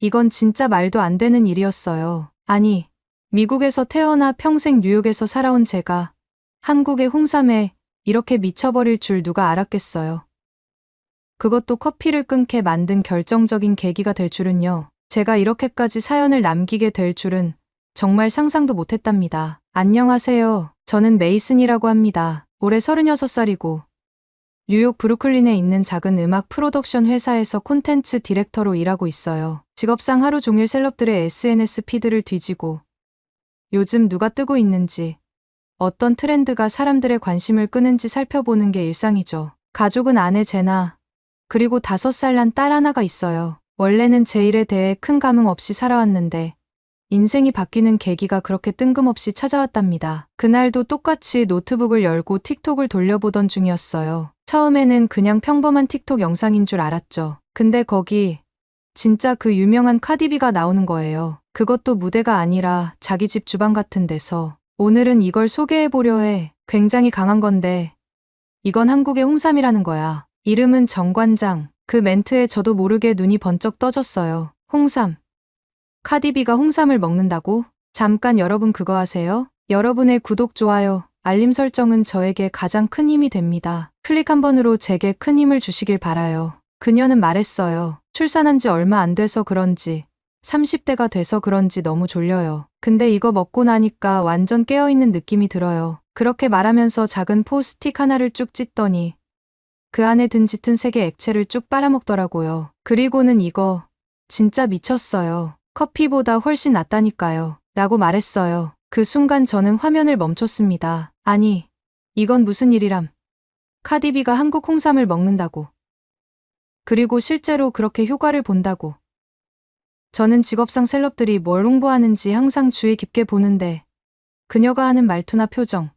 이건 진짜 말도 안 되는 일이었어요. 아니, 미국에서 태어나 평생 뉴욕에서 살아온 제가 한국의 홍삼에 이렇게 미쳐버릴 줄 누가 알았겠어요. 그것도 커피를 끊게 만든 결정적인 계기가 될 줄은요. 제가 이렇게까지 사연을 남기게 될 줄은 정말 상상도 못했답니다. 안녕하세요. 저는 메이슨이라고 합니다. 올해 36살이고 뉴욕 브루클린에 있는 작은 음악 프로덕션 회사에서 콘텐츠 디렉터로 일하고 있어요. 직업상 하루 종일 셀럽들의 SNS 피드를 뒤지고 요즘 누가 뜨고 있는지 어떤 트렌드가 사람들의 관심을 끄는지 살펴보는 게 일상이죠. 가족은 아내 제나 그리고 5살 난 딸 하나가 있어요. 원래는 제 일에 대해 큰 감흥 없이 살아왔는데 인생이 바뀌는 계기가 그렇게 뜬금없이 찾아왔답니다. 그날도 똑같이 노트북을 열고 틱톡을 돌려보던 중이었어요. 처음에는 그냥 평범한 틱톡 영상인 줄 알았죠. 근데 거기 진짜 그 유명한 카디비가 나오는 거예요. 그것도 무대가 아니라 자기 집 주방 같은 데서. 오늘은 이걸 소개해보려 해. 굉장히 강한 건데 이건 한국의 홍삼이라는 거야. 이름은 정관장. 그 멘트에 저도 모르게 눈이 번쩍 떠졌어요. 홍삼. 카디비가 홍삼을 먹는다고? 잠깐 여러분 그거 아세요? 여러분의 구독, 좋아요, 알림 설정은 저에게 가장 큰 힘이 됩니다. 클릭 한 번으로 제게 큰 힘을 주시길 바라요. 그녀는 말했어요. 출산한 지 얼마 안 돼서 그런지 30대가 돼서 그런지 너무 졸려요. 근데 이거 먹고 나니까 완전 깨어있는 느낌이 들어요. 그렇게 말하면서 작은 포스틱 하나를 쭉 찢더니 그 안에 든 짙은 색의 액체를 쭉 빨아먹더라고요. 그리고는 이거 진짜 미쳤어요. 커피보다 훨씬 낫다니까요. 라고 말했어요. 그 순간 저는 화면을 멈췄습니다. 아니, 이건 무슨 일이람. 카디비가 한국 홍삼을 먹는다고. 그리고 실제로 그렇게 효과를 본다고. 저는 직업상 셀럽들이 뭘 홍보하는지 항상 주의 깊게 보는데 그녀가 하는 말투나 표정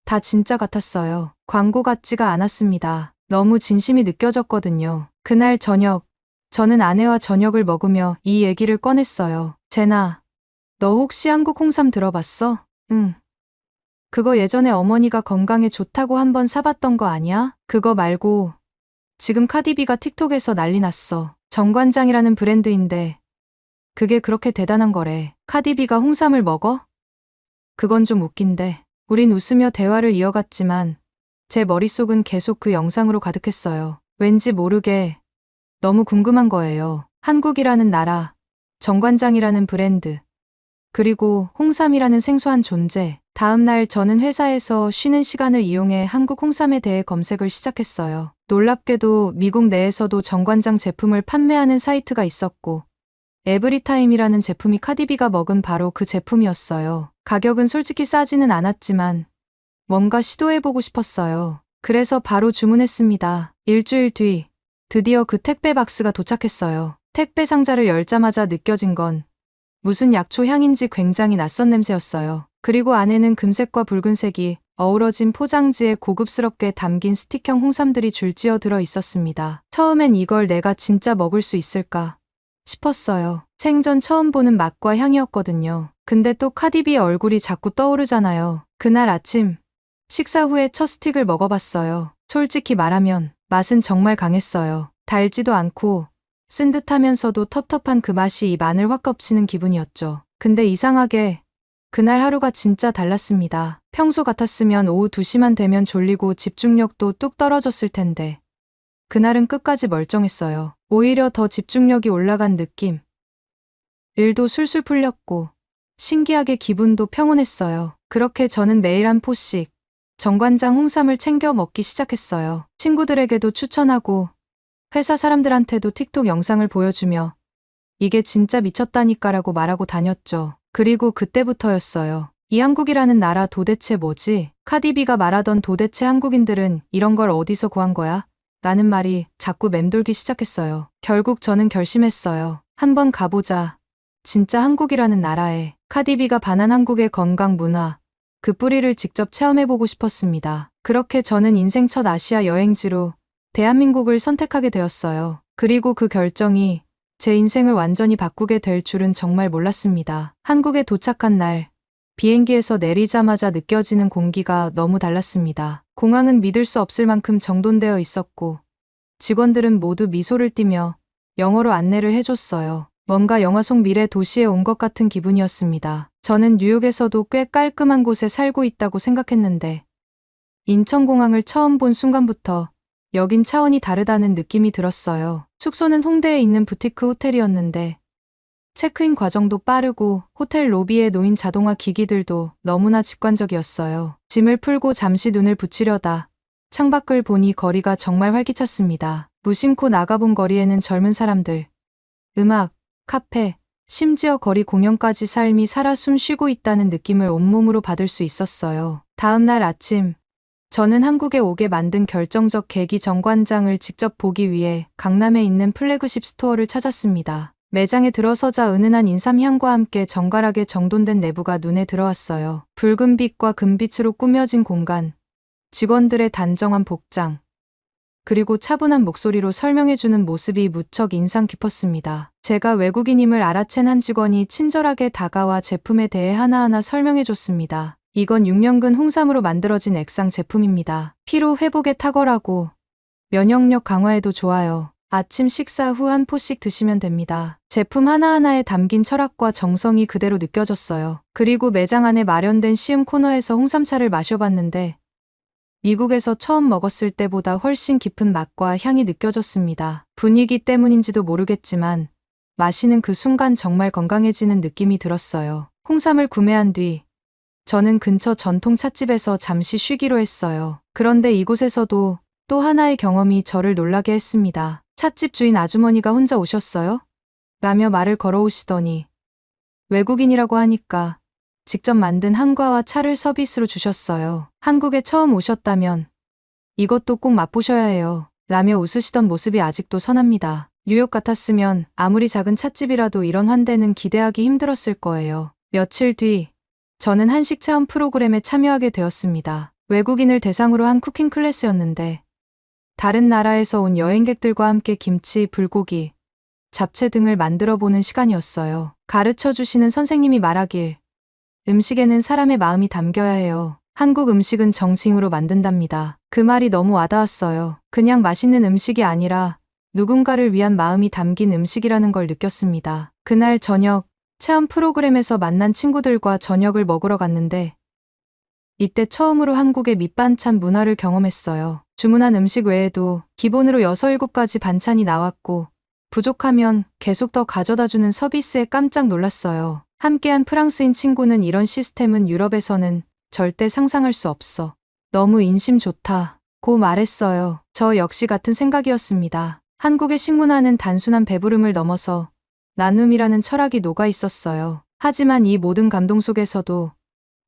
다 진짜 같았어요. 광고 같지가 않았습니다. 너무 진심이 느껴졌거든요. 그날 저녁 저는 아내와 저녁을 먹으며 이 얘기를 꺼냈어요. 제나, 너 혹시 한국 홍삼 들어봤어? 응. 그거 예전에 어머니가 건강에 좋다고 한번 사봤던 거 아니야? 그거 말고 지금 카디비가 틱톡에서 난리 났어. 정관장이라는 브랜드인데 그게 그렇게 대단한 거래. 카디비가 홍삼을 먹어? 그건 좀 웃긴데. 우린 웃으며 대화를 이어갔지만 제 머릿속은 계속 그 영상으로 가득했어요. 왠지 모르게 너무 궁금한 거예요. 한국이라는 나라, 정관장이라는 브랜드, 그리고 홍삼이라는 생소한 존재. 다음 날 저는 회사에서 쉬는 시간을 이용해 한국 홍삼에 대해 검색을 시작했어요. 놀랍게도 미국 내에서도 정관장 제품을 판매하는 사이트가 있었고 에브리타임이라는 제품이 카디비가 먹은 바로 그 제품이었어요. 가격은 솔직히 싸지는 않았지만 뭔가 시도해보고 싶었어요. 그래서 바로 주문했습니다. 일주일 뒤 드디어 그 택배 박스가 도착했어요. 택배 상자를 열자마자 느껴진 건 무슨 약초 향인지 굉장히 낯선 냄새였어요. 그리고 안에는 금색과 붉은색이 어우러진 포장지에 고급스럽게 담긴 스틱형 홍삼들이 줄지어 들어 있었습니다. 처음엔 이걸 내가 진짜 먹을 수 있을까 싶었어요. 생전 처음 보는 맛과 향이었거든요. 근데 또 카디비의 얼굴이 자꾸 떠오르잖아요. 그날 아침 식사 후에 첫 스틱을 먹어봤어요. 솔직히 말하면 맛은 정말 강했어요. 달지도 않고 쓴 듯하면서도 텁텁한 그 맛이 입 안을 확 덮치는 기분이었죠. 근데 이상하게 그날 하루가 진짜 달랐습니다. 평소 같았으면 오후 2시만 되면 졸리고 집중력도 뚝 떨어졌을 텐데 그날은 끝까지 멀쩡했어요. 오히려 더 집중력이 올라간 느낌. 일도 술술 풀렸고 신기하게 기분도 평온했어요. 그렇게 저는 매일 한 포씩 정관장 홍삼을 챙겨 먹기 시작했어요. 친구들에게도 추천하고 회사 사람들한테도 틱톡 영상을 보여주며 이게 진짜 미쳤다니까라고 말하고 다녔죠. 그리고 그때부터였어요. 이 한국이라는 나라 도대체 뭐지? 카디비가 말하던 도대체 한국인들은 이런 걸 어디서 구한 거야? 라는 말이 자꾸 맴돌기 시작했어요. 결국 저는 결심했어요. 한번 가보자. 진짜 한국이라는 나라에. 카디비가 반한 한국의 건강 문화, 그 뿌리를 직접 체험해보고 싶었습니다. 그렇게 저는 인생 첫 아시아 여행지로 대한민국을 선택하게 되었어요. 그리고 그 결정이 제 인생을 완전히 바꾸게 될 줄은 정말 몰랐습니다. 한국에 도착한 날, 비행기에서 내리자마자 느껴지는 공기가 너무 달랐습니다. 공항은 믿을 수 없을 만큼 정돈되어 있었고 직원들은 모두 미소를 띠며 영어로 안내를 해줬어요. 뭔가 영화 속 미래 도시에 온 것 같은 기분이었습니다. 저는 뉴욕에서도 꽤 깔끔한 곳에 살고 있다고 생각했는데 인천공항을 처음 본 순간부터 여긴 차원이 다르다는 느낌이 들었어요. 숙소는 홍대에 있는 부티크 호텔이었는데 체크인 과정도 빠르고 호텔 로비에 놓인 자동화 기기들도 너무나 직관적이었어요. 짐을 풀고 잠시 눈을 붙이려다 창밖을 보니 거리가 정말 활기찼습니다. 무심코 나가본 거리에는 젊은 사람들, 음악, 카페, 심지어 거리 공연까지 삶이 살아 숨쉬고 있다는 느낌을 온몸으로 받을 수 있었어요. 다음 날 아침, 저는 한국에 오게 만든 결정적 계기 정관장을 직접 보기 위해 강남에 있는 플래그십 스토어를 찾았습니다. 매장에 들어서자 은은한 인삼향과 함께 정갈하게 정돈된 내부가 눈에 들어왔어요. 붉은 빛과 금빛으로 꾸며진 공간, 직원들의 단정한 복장, 그리고 차분한 목소리로 설명해주는 모습이 무척 인상 깊었습니다. 제가 외국인임을 알아챈 한 직원이 친절하게 다가와 제품에 대해 하나하나 설명해줬습니다. 이건 6년근 홍삼으로 만들어진 액상 제품입니다. 피로 회복에 탁월하고 면역력 강화에도 좋아요. 아침 식사 후 한 포씩 드시면 됩니다. 제품 하나하나에 담긴 철학과 정성이 그대로 느껴졌어요. 그리고 매장 안에 마련된 시음 코너에서 홍삼차를 마셔봤는데 미국에서 처음 먹었을 때보다 훨씬 깊은 맛과 향이 느껴졌습니다. 분위기 때문인지도 모르겠지만 마시는 그 순간 정말 건강해지는 느낌이 들었어요. 홍삼을 구매한 뒤 저는 근처 전통 찻집에서 잠시 쉬기로 했어요. 그런데 이곳에서도 또 하나의 경험이 저를 놀라게 했습니다. 찻집 주인 아주머니가 혼자 오셨어요? 라며 말을 걸어오시더니 외국인이라고 하니까 직접 만든 한과와 차를 서비스로 주셨어요. 한국에 처음 오셨다면 이것도 꼭 맛보셔야 해요. 라며 웃으시던 모습이 아직도 선합니다. 뉴욕 같았으면 아무리 작은 찻집이라도 이런 환대는 기대하기 힘들었을 거예요. 며칠 뒤 저는 한식 체험 프로그램에 참여하게 되었습니다. 외국인을 대상으로 한 쿠킹 클래스였는데 다른 나라에서 온 여행객들과 함께 김치, 불고기, 잡채 등을 만들어 보는 시간이었어요. 가르쳐 주시는 선생님이 말하길 음식에는 사람의 마음이 담겨야 해요. 한국 음식은 정성으로 만든답니다. 그 말이 너무 와닿았어요. 그냥 맛있는 음식이 아니라 누군가를 위한 마음이 담긴 음식이라는 걸 느꼈습니다. 그날 저녁 체험 프로그램에서 만난 친구들과 저녁을 먹으러 갔는데 이때 처음으로 한국의 밑반찬 문화를 경험했어요. 주문한 음식 외에도 기본으로 6, 7가지 반찬이 나왔고 부족하면 계속 더 가져다주는 서비스에 깜짝 놀랐어요. 함께한 프랑스인 친구는 이런 시스템은 유럽에서는 절대 상상할 수 없어. 너무 인심 좋다. 고 말했어요. 저 역시 같은 생각이었습니다. 한국의 식문화는 단순한 배부름을 넘어서 나눔이라는 철학이 녹아 있었어요. 하지만 이 모든 감동 속에서도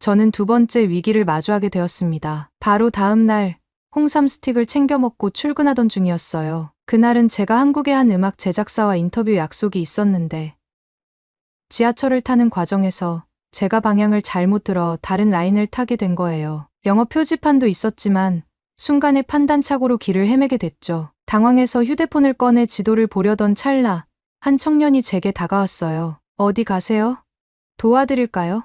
저는 두 번째 위기를 마주하게 되었습니다. 바로 다음 날 홍삼 스틱을 챙겨 먹고 출근하던 중이었어요. 그날은 제가 한국의 한 음악 제작사와 인터뷰 약속이 있었는데 지하철을 타는 과정에서 제가 방향을 잘못 들어 다른 라인을 타게 된 거예요. 영어 표지판도 있었지만 순간의 판단착오로 길을 헤매게 됐죠. 당황해서 휴대폰을 꺼내 지도를 보려던 찰나 한 청년이 제게 다가왔어요. 어디 가세요? 도와드릴까요?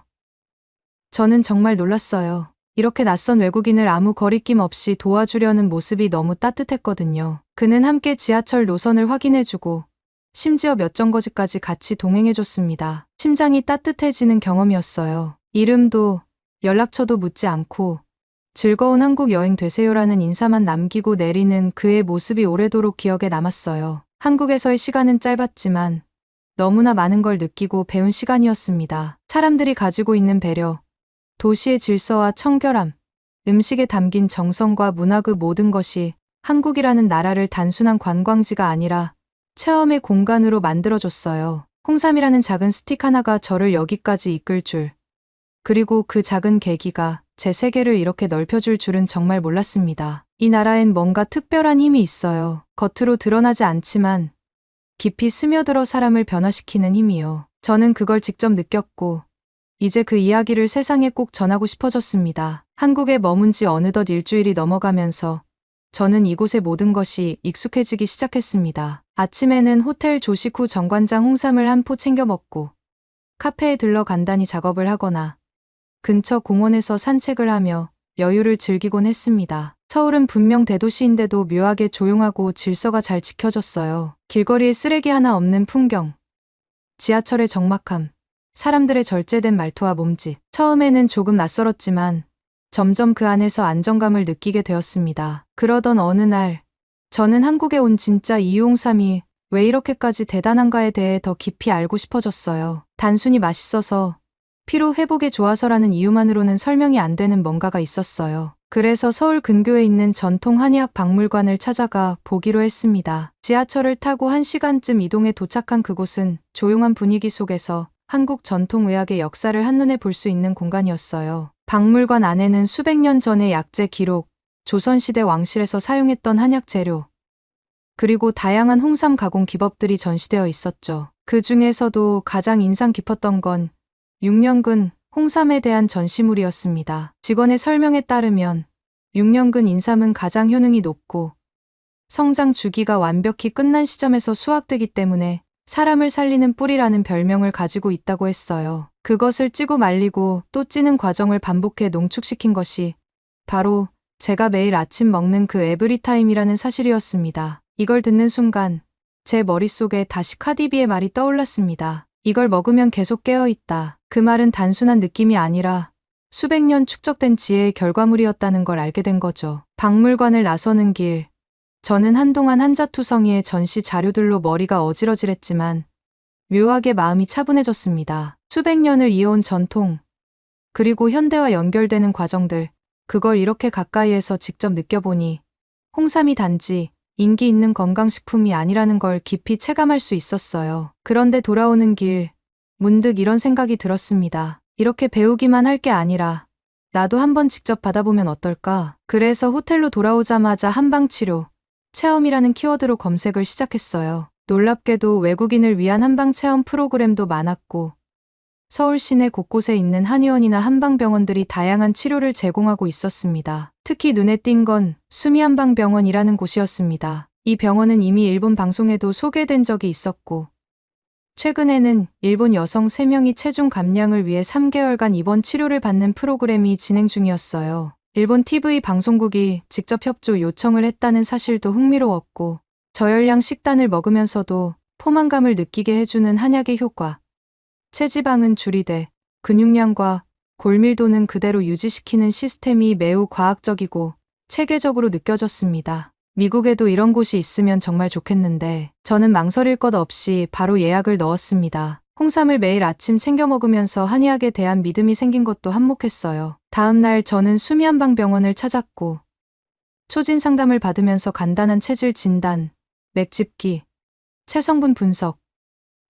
저는 정말 놀랐어요. 이렇게 낯선 외국인을 아무 거리낌 없이 도와주려는 모습이 너무 따뜻했거든요. 그는 함께 지하철 노선을 확인해주고 심지어 몇 정거지까지 같이 동행해줬습니다. 심장이 따뜻해지는 경험이었어요. 이름도 연락처도 묻지 않고 즐거운 한국 여행 되세요라는 인사만 남기고 내리는 그의 모습이 오래도록 기억에 남았어요. 한국에서의 시간은 짧았지만 너무나 많은 걸 느끼고 배운 시간이었습니다. 사람들이 가지고 있는 배려, 도시의 질서와 청결함, 음식에 담긴 정성과 문화 그 모든 것이 한국이라는 나라를 단순한 관광지가 아니라 체험의 공간으로 만들어줬어요. 홍삼이라는 작은 스틱 하나가 저를 여기까지 이끌 줄, 그리고 그 작은 계기가 제 세계를 이렇게 넓혀줄 줄은 정말 몰랐습니다. 이 나라엔 뭔가 특별한 힘이 있어요. 겉으로 드러나지 않지만 깊이 스며들어 사람을 변화시키는 힘이요. 저는 그걸 직접 느꼈고 이제 그 이야기를 세상에 꼭 전하고 싶어졌습니다. 한국에 머문 지 어느덧 일주일이 넘어가면서 저는 이곳의 모든 것이 익숙해지기 시작했습니다. 아침에는 호텔 조식 후 정관장 홍삼을 한 포 챙겨 먹고 카페에 들러 간단히 작업을 하거나 근처 공원에서 산책을 하며 여유를 즐기곤 했습니다. 서울은 분명 대도시인데도 묘하게 조용하고 질서가 잘 지켜졌어요. 길거리에 쓰레기 하나 없는 풍경, 지하철의 적막함, 사람들의 절제된 말투와 몸짓. 처음에는 조금 낯설었지만 점점 그 안에서 안정감을 느끼게 되었습니다. 그러던 어느 날, 저는 한국에 온 진짜 이유홍삼이 왜 이렇게까지 대단한가에 대해 더 깊이 알고 싶어졌어요. 단순히 맛있어서, 피로 회복에 좋아서라는 이유만으로는 설명이 안 되는 뭔가가 있었어요. 그래서 서울 근교에 있는 전통 한의학 박물관을 찾아가 보기로 했습니다. 지하철을 타고 1시간쯤 이동해 도착한 그곳은 조용한 분위기 속에서 한국 전통의학의 역사를 한눈에 볼 수 있는 공간이었어요. 박물관 안에는 수백 년 전의 약재 기록, 조선시대 왕실에서 사용했던 한약 재료, 그리고 다양한 홍삼 가공 기법들이 전시되어 있었죠. 그 중에서도 가장 인상 깊었던 건 6년근 홍삼에 대한 전시물이었습니다. 직원의 설명에 따르면 6년근 인삼은 가장 효능이 높고 성장 주기가 완벽히 끝난 시점에서 수확되기 때문에 사람을 살리는 뿌리라는 별명을 가지고 있다고 했어요. 그것을 찌고 말리고 또 찌는 과정을 반복해 농축시킨 것이 바로 제가 매일 아침 먹는 그 에브리타임이라는 사실이었습니다. 이걸 듣는 순간 제 머릿속에 다시 카디비의 말이 떠올랐습니다. 이걸 먹으면 계속 깨어있다. 그 말은 단순한 느낌이 아니라 수백 년 축적된 지혜의 결과물이었다는 걸 알게 된 거죠. 박물관을 나서는 길, 저는 한동안 한자투성이의 전시 자료들로 머리가 어지러질했지만 묘하게 마음이 차분해졌습니다. 수백 년을 이어온 전통, 그리고 현대와 연결되는 과정들, 그걸 이렇게 가까이에서 직접 느껴보니 홍삼이 단지 인기 있는 건강식품이 아니라는 걸 깊이 체감할 수 있었어요. 그런데 돌아오는 길, 문득 이런 생각이 들었습니다. 이렇게 배우기만 할 게 아니라 나도 한번 직접 받아보면 어떨까? 그래서 호텔로 돌아오자마자 한방치료, 체험이라는 키워드로 검색을 시작했어요. 놀랍게도 외국인을 위한 한방 체험 프로그램도 많았고 서울 시내 곳곳에 있는 한의원이나 한방병원들이 다양한 치료를 제공하고 있었습니다. 특히 눈에 띈 건 수미한방병원이라는 곳이었습니다. 이 병원은 이미 일본 방송에도 소개된 적이 있었고 최근에는 일본 여성 3명이 체중 감량을 위해 3개월간 입원 치료를 받는 프로그램이 진행 중이었어요. 일본 TV 방송국이 직접 협조 요청을 했다는 사실도 흥미로웠고 저열량 식단을 먹으면서도 포만감을 느끼게 해주는 한약의 효과, 체지방은 줄이되 근육량과 골밀도는 그대로 유지시키는 시스템이 매우 과학적이고 체계적으로 느껴졌습니다. 미국에도 이런 곳이 있으면 정말 좋겠는데 저는 망설일 것 없이 바로 예약을 넣었습니다. 홍삼을 매일 아침 챙겨 먹으면서 한의학에 대한 믿음이 생긴 것도 한몫했어요. 다음 날 저는 수미한방병원을 찾았고 초진 상담을 받으면서 간단한 체질 진단, 맥집기, 체성분 분석,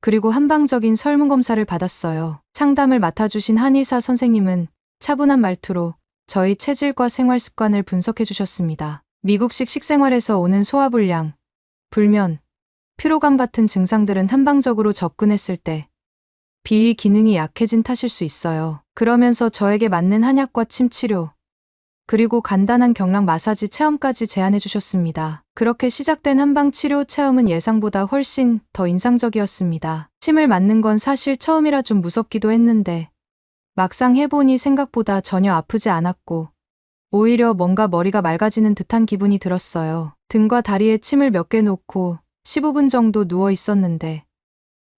그리고 한방적인 설문검사를 받았어요. 상담을 맡아주신 한의사 선생님은 차분한 말투로 저희 체질과 생활 습관을 분석해 주셨습니다. 미국식 식생활에서 오는 소화불량, 불면, 피로감 같은 증상들은 한방적으로 접근했을 때 비위 기능이 약해진 탓일 수 있어요. 그러면서 저에게 맞는 한약과 침치료, 그리고 간단한 경락 마사지 체험까지 제안해 주셨습니다. 그렇게 시작된 한방치료 체험은 예상보다 훨씬 더 인상적이었습니다. 침을 맞는 건 사실 처음이라 좀 무섭기도 했는데 막상 해보니 생각보다 전혀 아프지 않았고 오히려 뭔가 머리가 맑아지는 듯한 기분이 들었어요. 등과 다리에 침을 몇 개 놓고 15분 정도 누워 있었는데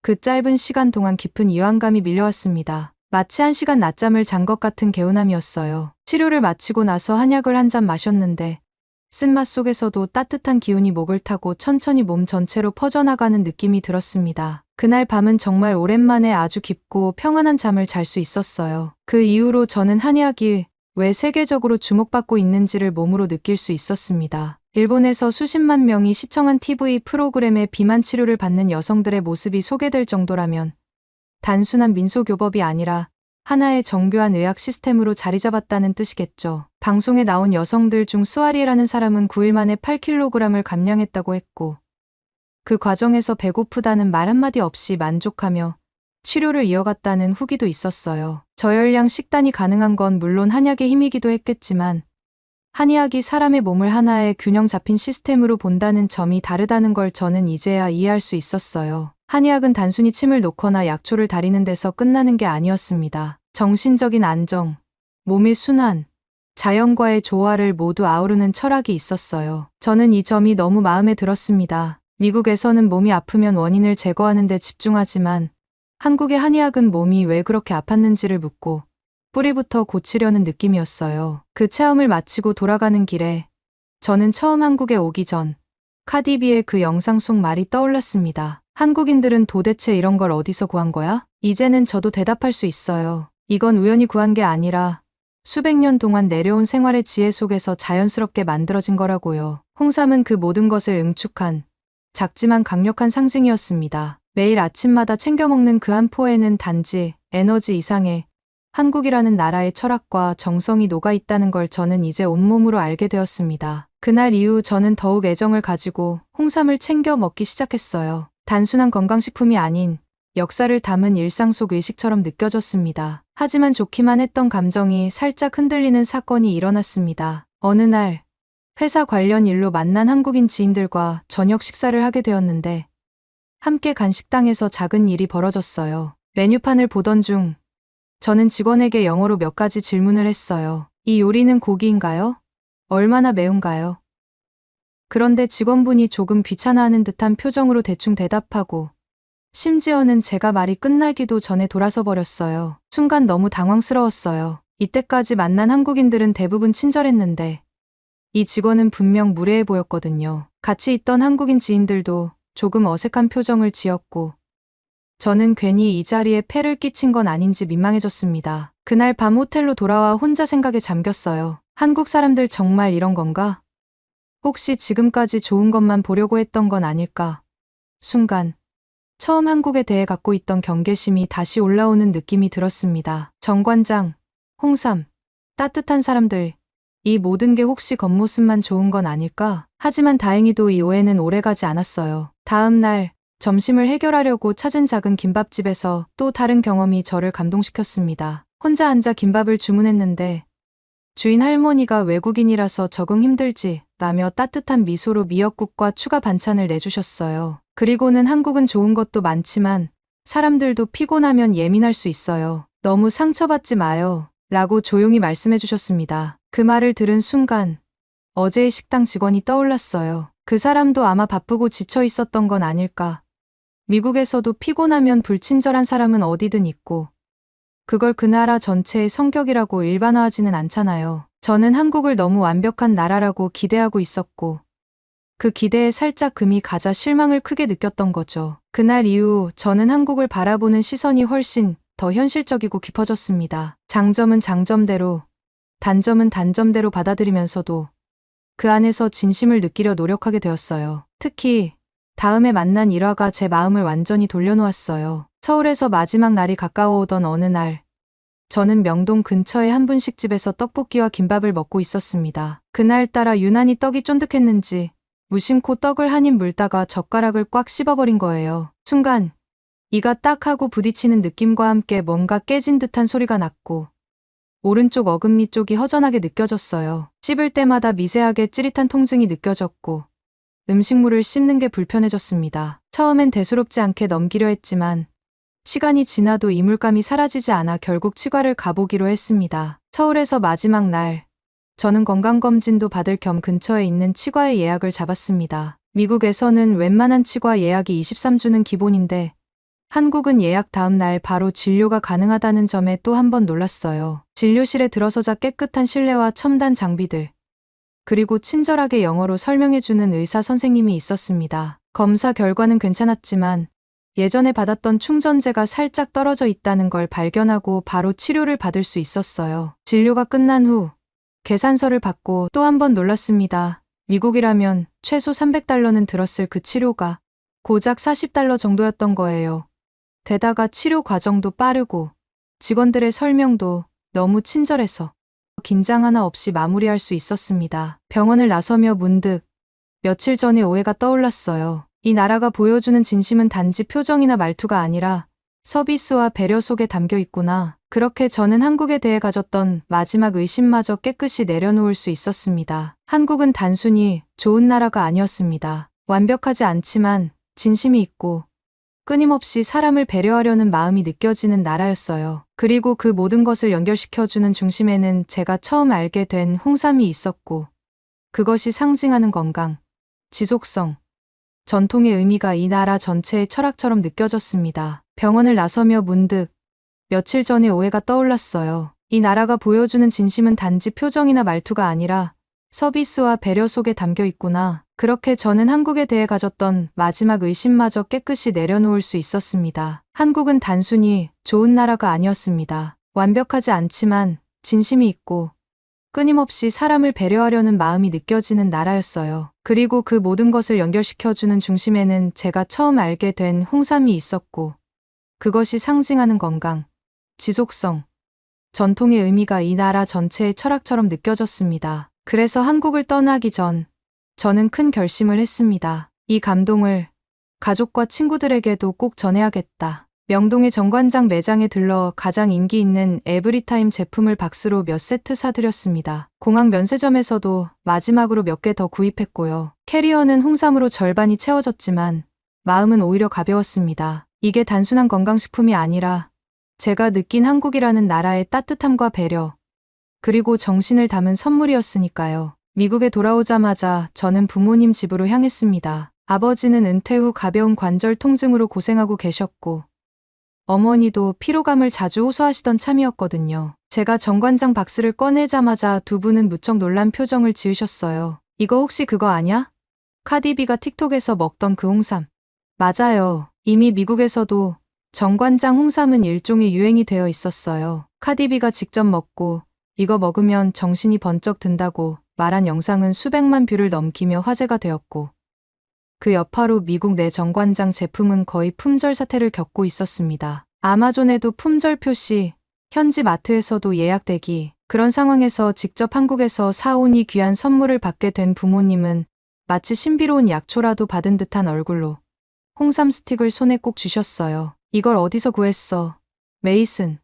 그 짧은 시간 동안 깊은 이완감이 밀려왔습니다. 마치 1시간 낮잠을 잔 것 같은 개운함이었어요. 치료를 마치고 나서 한약을 한 잔 마셨는데 쓴맛 속에서도 따뜻한 기운이 목을 타고 천천히 몸 전체로 퍼져나가는 느낌이 들었습니다. 그날 밤은 정말 오랜만에 아주 깊고 평안한 잠을 잘 수 있었어요. 그 이후로 저는 한의학이 왜 세계적으로 주목받고 있는지를 몸으로 느낄 수 있었습니다. 일본에서 수십만 명이 시청한 TV 프로그램에 비만 치료를 받는 여성들의 모습이 소개될 정도라면 단순한 민소교법이 아니라 하나의 정교한 의학 시스템으로 자리 잡았다는 뜻이겠죠. 방송에 나온 여성들 중 스와리에라는 사람은 9일 만에 8kg을 감량했다고 했고 그 과정에서 배고프다는 말 한마디 없이 만족하며 치료를 이어갔다는 후기도 있었어요. 저열량 식단이 가능한 건 물론 한약의 힘이기도 했겠지만 한의학이 사람의 몸을 하나의 균형 잡힌 시스템으로 본다는 점이 다르다는 걸 저는 이제야 이해할 수 있었어요. 한의학은 단순히 침을 놓거나 약초를 다리는 데서 끝나는 게 아니었습니다. 정신적인 안정, 몸의 순환, 자연과의 조화를 모두 아우르는 철학이 있었어요. 저는 이 점이 너무 마음에 들었습니다. 미국에서는 몸이 아프면 원인을 제거하는 데 집중하지만 한국의 한의학은 몸이 왜 그렇게 아팠는지를 묻고 뿌리부터 고치려는 느낌이었어요. 그 체험을 마치고 돌아가는 길에 저는 처음 한국에 오기 전 카디비의 그 영상 속 말이 떠올랐습니다. 한국인들은 도대체 이런 걸 어디서 구한 거야? 이제는 저도 대답할 수 있어요. 이건 우연히 구한 게 아니라 수백 년 동안 내려온 생활의 지혜 속에서 자연스럽게 만들어진 거라고요. 홍삼은 그 모든 것을 응축한 작지만 강력한 상징이었습니다. 매일 아침마다 챙겨 먹는 그 한 포에는 단지 에너지 이상의 한국이라는 나라의 철학과 정성이 녹아 있다는 걸 저는 이제 온몸으로 알게 되었습니다. 그날 이후 저는 더욱 애정을 가지고 홍삼을 챙겨 먹기 시작했어요. 단순한 건강식품이 아닌 역사를 담은 일상 속 의식처럼 느껴졌습니다. 하지만 좋기만 했던 감정이 살짝 흔들리는 사건이 일어났습니다. 어느 날 회사 관련 일로 만난 한국인 지인들과 저녁 식사를 하게 되었는데 함께 간 식당에서 작은 일이 벌어졌어요. 메뉴판을 보던 중 저는 직원에게 영어로 몇 가지 질문을 했어요. 이 요리는 고기인가요? 얼마나 매운가요? 그런데 직원분이 조금 귀찮아하는 듯한 표정으로 대충 대답하고 심지어는 제가 말이 끝나기도 전에 돌아서 버렸어요. 순간 너무 당황스러웠어요. 이때까지 만난 한국인들은 대부분 친절했는데 이 직원은 분명 무례해 보였거든요. 같이 있던 한국인 지인들도 조금 어색한 표정을 지었고 저는 괜히 이 자리에 폐를 끼친 건 아닌지 민망해졌습니다. 그날 밤 호텔로 돌아와 혼자 생각에 잠겼어요. 한국 사람들 정말 이런 건가? 혹시 지금까지 좋은 것만 보려고 했던 건 아닐까? 순간 처음 한국에 대해 갖고 있던 경계심이 다시 올라오는 느낌이 들었습니다. 정관장, 홍삼, 따뜻한 사람들, 이 모든 게 혹시 겉모습만 좋은 건 아닐까? 하지만 다행히도 이 오해는 오래가지 않았어요. 다음 날 점심을 해결하려고 찾은 작은 김밥집에서 또 다른 경험이 저를 감동시켰습니다. 혼자 앉아 김밥을 주문했는데 주인 할머니가 외국인이라서 적응 힘들지 라며 따뜻한 미소로 미역국과 추가 반찬을 내주셨어요. 그리고는 한국은 좋은 것도 많지만 사람들도 피곤하면 예민할 수 있어요. 너무 상처받지 마요 라고 조용히 말씀해 주셨습니다. 그 말을 들은 순간 어제의 식당 직원이 떠올랐어요. 그 사람도 아마 바쁘고 지쳐 있었던 건 아닐까. 미국에서도 피곤하면 불친절한 사람은 어디든 있고 그걸 그 나라 전체의 성격이라고 일반화하지는 않잖아요. 저는 한국을 너무 완벽한 나라라고 기대하고 있었고 그 기대에 살짝 금이 가자 실망을 크게 느꼈던 거죠. 그날 이후 저는 한국을 바라보는 시선이 훨씬 더 현실적이고 깊어졌습니다. 장점은 장점대로, 단점은 단점대로 받아들이면서도 그 안에서 진심을 느끼려 노력하게 되었어요. 특히 다음에 만난 일화가 제 마음을 완전히 돌려놓았어요. 서울에서 마지막 날이 가까워오던 어느 날 저는 명동 근처의 한 분식집에서 떡볶이와 김밥을 먹고 있었습니다. 그날따라 유난히 떡이 쫀득했는지 무심코 떡을 한 입 물다가 젓가락을 꽉 씹어버린 거예요. 순간 이가 딱 하고 부딪히는 느낌과 함께 뭔가 깨진 듯한 소리가 났고 오른쪽 어금니 쪽이 허전하게 느껴졌어요. 씹을 때마다 미세하게 찌릿한 통증이 느껴졌고 음식물을 씹는 게 불편해졌습니다. 처음엔 대수롭지 않게 넘기려 했지만 시간이 지나도 이물감이 사라지지 않아 결국 치과를 가보기로 했습니다. 서울에서 마지막 날 저는 건강검진도 받을 겸 근처에 있는 치과에 예약을 잡았습니다. 미국에서는 웬만한 치과 예약이 23주는 기본인데 한국은 예약 다음 날 바로 진료가 가능하다는 점에 또 한 번 놀랐어요. 진료실에 들어서자 깨끗한 실내와 첨단 장비들, 그리고 친절하게 영어로 설명해주는 의사 선생님이 있었습니다. 검사 결과는 괜찮았지만 예전에 받았던 충전재가 살짝 떨어져 있다는 걸 발견하고 바로 치료를 받을 수 있었어요. 진료가 끝난 후 계산서를 받고 또 한 번 놀랐습니다. 미국이라면 최소 300달러는 들었을 그 치료가 고작 40달러 정도였던 거예요. 게다가 치료 과정도 빠르고 직원들의 설명도 너무 친절해서 긴장 하나 없이 마무리할 수 있었습니다. 병원을 나서며 문득 며칠 전의 오해가 떠올랐어요. 이 나라가 보여주는 진심은 단지 표정이나 말투가 아니라 서비스와 배려 속에 담겨 있구나. 그렇게 저는 한국에 대해 가졌던 마지막 의심마저 깨끗이 내려놓을 수 있었습니다. 한국은 단순히 좋은 나라가 아니었습니다. 완벽하지 않지만 진심이 있고 끊임없이 사람을 배려하려는 마음이 느껴지는 나라였어요. 그리고 그 모든 것을 연결시켜주는 중심에는 제가 처음 알게 된 홍삼이 있었고 그것이 상징하는 건강, 지속성, 전통의 의미가 이 나라 전체의 철학처럼 느껴졌습니다. 병원을 나서며 문득 며칠 전의 오해가 떠올랐어요. 이 나라가 보여주는 진심은 단지 표정이나 말투가 아니라 서비스와 배려 속에 담겨 있구나. 그렇게 저는 한국에 대해 가졌던 마지막 의심마저 깨끗이 내려놓을 수 있었습니다. 한국은 단순히 좋은 나라가 아니었습니다. 완벽하지 않지만 진심이 있고 끊임없이 사람을 배려하려는 마음이 느껴지는 나라였어요. 그리고 그 모든 것을 연결시켜주는 중심에는 제가 처음 알게 된 홍삼이 있었고, 그것이 상징하는 건강, 지속성, 전통의 의미가 이 나라 전체의 철학처럼 느껴졌습니다. 그래서 한국을 떠나기 전 저는 큰 결심을 했습니다. 이 감동을 가족과 친구들에게도 꼭 전해야겠다. 명동의 정관장 매장에 들러 가장 인기 있는 에브리타임 제품을 박스로 몇 세트 사들였습니다. 공항 면세점에서도 마지막으로 몇 개 더 구입했고요. 캐리어는 홍삼으로 절반이 채워졌지만 마음은 오히려 가벼웠습니다. 이게 단순한 건강식품이 아니라 제가 느낀 한국이라는 나라의 따뜻함과 배려, 그리고 정신을 담은 선물이었으니까요. 미국에 돌아오자마자 저는 부모님 집으로 향했습니다. 아버지는 은퇴 후 가벼운 관절 통증으로 고생하고 계셨고, 어머니도 피로감을 자주 호소하시던 참이었거든요. 제가 정관장 박스를 꺼내자마자 두 분은 무척 놀란 표정을 지으셨어요. 이거 혹시 그거 아냐? 카디비가 틱톡에서 먹던 그 홍삼. 맞아요. 이미 미국에서도 정관장 홍삼은 일종의 유행이 되어 있었어요. 카디비가 직접 먹고 이거 먹으면 정신이 번쩍 든다고 말한 영상은 수백만 뷰를 넘기며 화제가 되었고, 그 여파로 미국 내 정관장 제품은 거의 품절 사태를 겪고 있었습니다. 아마존에도 품절 표시, 현지 마트에서도 예약 대기. 그런 상황에서 직접 한국에서 사오니 귀한 선물을 받게 된 부모님은 마치 신비로운 약초라도 받은 듯한 얼굴로 홍삼 스틱을 손에 꼭 쥐셨어요. 이걸 어디서 구했어? 메이슨.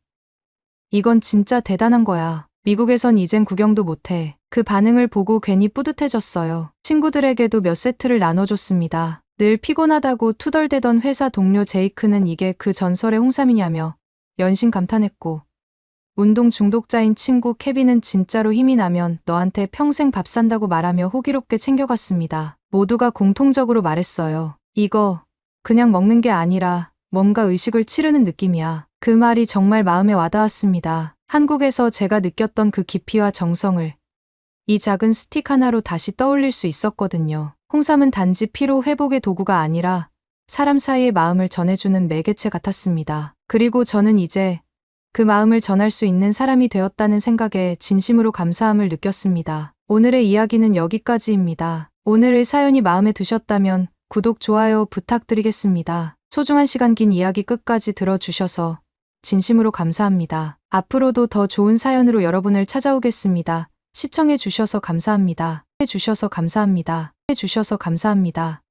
이건 진짜 대단한 거야. 미국에선 이젠 구경도 못해. 그 반응을 보고 괜히 뿌듯해졌어요. 친구들에게도 몇 세트를 나눠줬습니다. 늘 피곤하다고 투덜대던 회사 동료 제이크는 이게 그 전설의 홍삼이냐며 연신 감탄했고, 운동 중독자인 친구 케빈은 진짜로 힘이 나면 너한테 평생 밥 산다고 말하며 호기롭게 챙겨갔습니다. 모두가 공통적으로 말했어요. 이거 그냥 먹는 게 아니라 뭔가 의식을 치르는 느낌이야. 그 말이 정말 마음에 와닿았습니다. 한국에서 제가 느꼈던 그 깊이와 정성을 이 작은 스틱 하나로 다시 떠올릴 수 있었거든요. 홍삼은 단지 피로 회복의 도구가 아니라 사람 사이의 마음을 전해주는 매개체 같았습니다. 그리고 저는 이제 그 마음을 전할 수 있는 사람이 되었다는 생각에 진심으로 감사함을 느꼈습니다. 오늘의 이야기는 여기까지입니다. 오늘의 사연이 마음에 드셨다면 구독, 좋아요 부탁드리겠습니다. 소중한 시간 긴 이야기 끝까지 들어주셔서 진심으로 감사합니다. 앞으로도 더 좋은 사연으로 여러분을 찾아오겠습니다. 시청해 주셔서 감사합니다. 해주셔서 감사합니다. 해주셔서 감사합니다.